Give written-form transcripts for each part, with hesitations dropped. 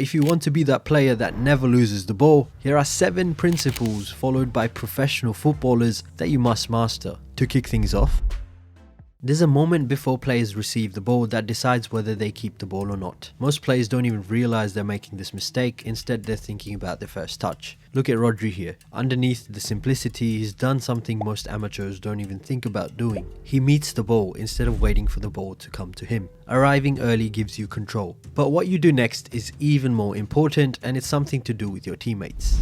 If you want to be that player that never loses the ball, here are 7 principles followed by professional footballers that you must master. To kick things off, there's a moment before players receive the ball that decides whether they keep the ball or not. Most players don't even realize they're making this mistake, instead they're thinking about their first touch. Look at Rodri here. Underneath the simplicity, he's done something most amateurs don't even think about doing. He meets the ball instead of waiting for the ball to come to him. Arriving early gives you control. But what you do next is even more important, and it's something to do with your teammates.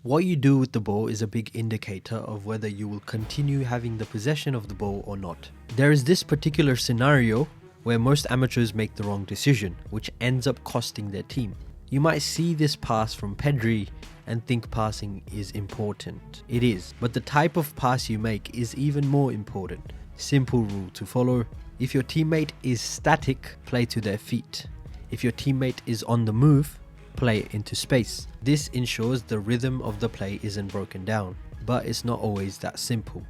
What you do with the ball is a big indicator of whether you will continue having the possession of the ball or not. There is this particular scenario where most amateurs make the wrong decision, which ends up costing their team. You might see this pass from Pedri and think passing is important. It is, but the type of pass you make is even more important. Simple rule to follow: if your teammate is static, play to their feet. If your teammate is on the move, play into space. This ensures the rhythm of the play isn't broken down, but it's not always that simple.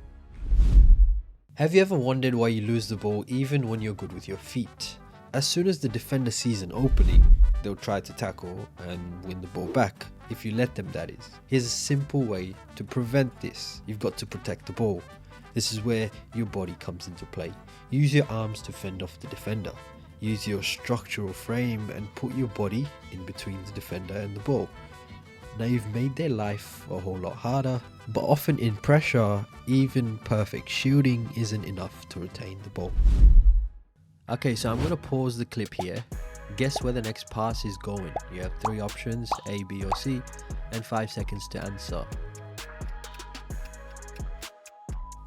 Have you ever wondered why you lose the ball even when you're good with your feet? As soon as the defender sees an opening, they'll try to tackle and win the ball back, if you let them, that is. Here's a simple way to prevent this. You've got to protect the ball. This is where your body comes into play. Use your arms to fend off the defender. Use your structural frame and put your body in between the defender and the ball. Now you've made their life a whole lot harder, but often in pressure, even perfect shooting isn't enough to retain the ball. Okay, so I'm going to pause the clip here. Guess where the next pass is going. You have 3 options, A, B or C, and 5 seconds to answer.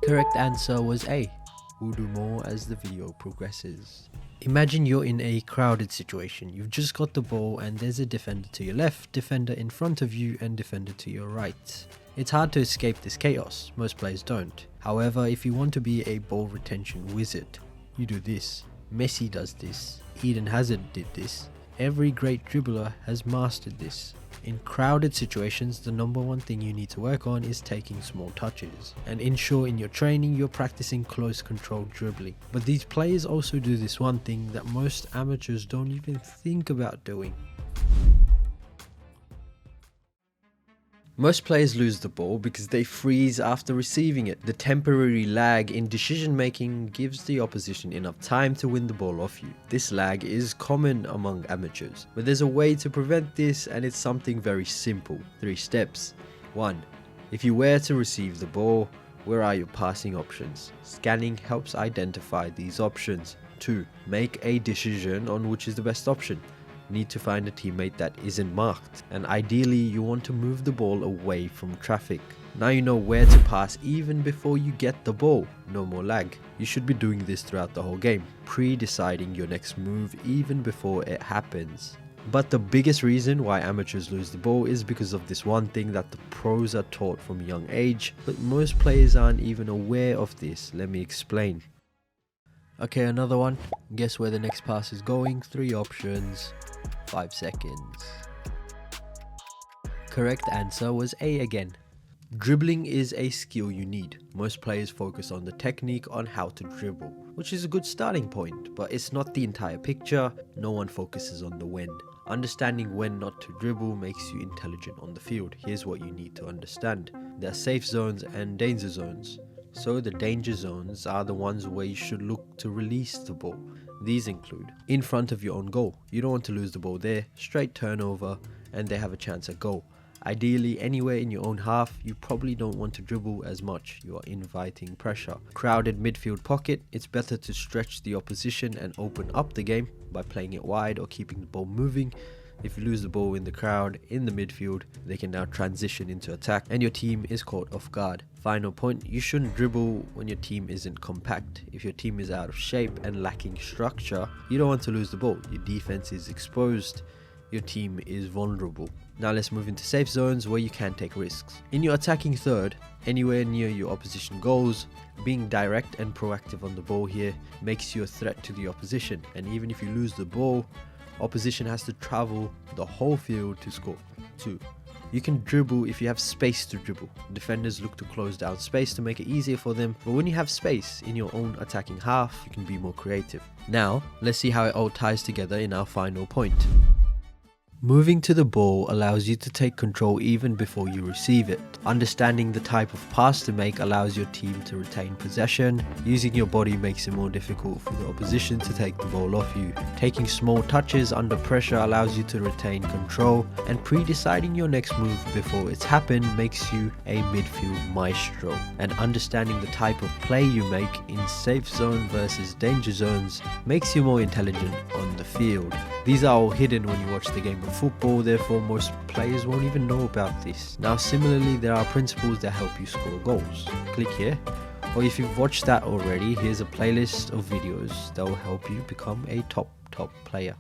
Correct answer was A. We'll do more as the video progresses. Imagine you're in a crowded situation. You've just got the ball and there's a defender to your left, defender in front of you and defender to your right. It's hard to escape this chaos. Most players don't. However, if you want to be a ball retention wizard, you do this. Messi does this. Eden Hazard did this. Every great dribbler has mastered this. In crowded situations, the number one thing you need to work on is taking small touches, and ensure in your training you're practicing close controlled dribbling. But these players also do this one thing that most amateurs don't even think about doing. Most players lose the ball because they freeze after receiving it. The temporary lag in decision making gives the opposition enough time to win the ball off you. This lag is common among amateurs, but there's a way to prevent this, and it's something very simple. 3 steps. 1. If you were to receive the ball, where are your passing options? Scanning helps identify these options. 2. Make a decision on which is the best option. Need to find a teammate that isn't marked, and ideally you want to move the ball away from traffic. Now you know where to pass even before you get the ball. No more lag. You should be doing this throughout the whole game, pre-deciding your next move even before it happens. But the biggest reason why amateurs lose the ball is because of this one thing that the pros are taught from a young age, but most players aren't even aware of this. Let me explain. Okay, another one. Guess where the next pass is going. 3 options. 5 seconds. Correct answer was A again. Dribbling is a skill you need. Most players focus on the technique on how to dribble, which is a good starting point, but it's not the entire picture. No one focuses on the when. Understanding when not to dribble makes you intelligent on the field. Here's what you need to understand. There are safe zones and danger zones. So the danger zones are the ones where you should look to release the ball. These include in front of your own goal. You don't want to lose the ball there. Straight turnover and they have a chance at goal. Ideally anywhere in your own half. You probably don't want to dribble as much. You are inviting pressure. Crowded midfield pocket. It's better to stretch the opposition and open up the game by playing it wide or keeping the ball moving. If you lose the ball in the crowd, in the midfield, they can now transition into attack and your team is caught off guard. Final point, you shouldn't dribble when your team isn't compact. If your team is out of shape and lacking structure, you don't want to lose the ball. Your defense is exposed, your team is vulnerable. Now let's move into safe zones where you can take risks. In your attacking third, anywhere near your opposition goals, being direct and proactive on the ball here makes you a threat to the opposition, and even if you lose the ball, opposition has to travel the whole field to score. 2. You can dribble if you have space to dribble. Defenders look to close down space to make it easier for them, but when you have space in your own attacking half, you can be more creative. Now, let's see how it all ties together in our final point. Moving to the ball allows you to take control even before you receive it. Understanding the type of pass to make allows your team to retain possession. Using your body makes it more difficult for the opposition to take the ball off you. Taking small touches under pressure allows you to retain control, and pre-deciding your next move before it's happened makes you a midfield maestro. And understanding the type of play you make in safe zone versus danger zones makes you more intelligent on the field. These are all hidden when you watch the game of football, therefore most players won't even know about this. Now similarly, there are principles that help you score goals. Click here, or if you've watched that already, here's a playlist of videos that will help you become a top player.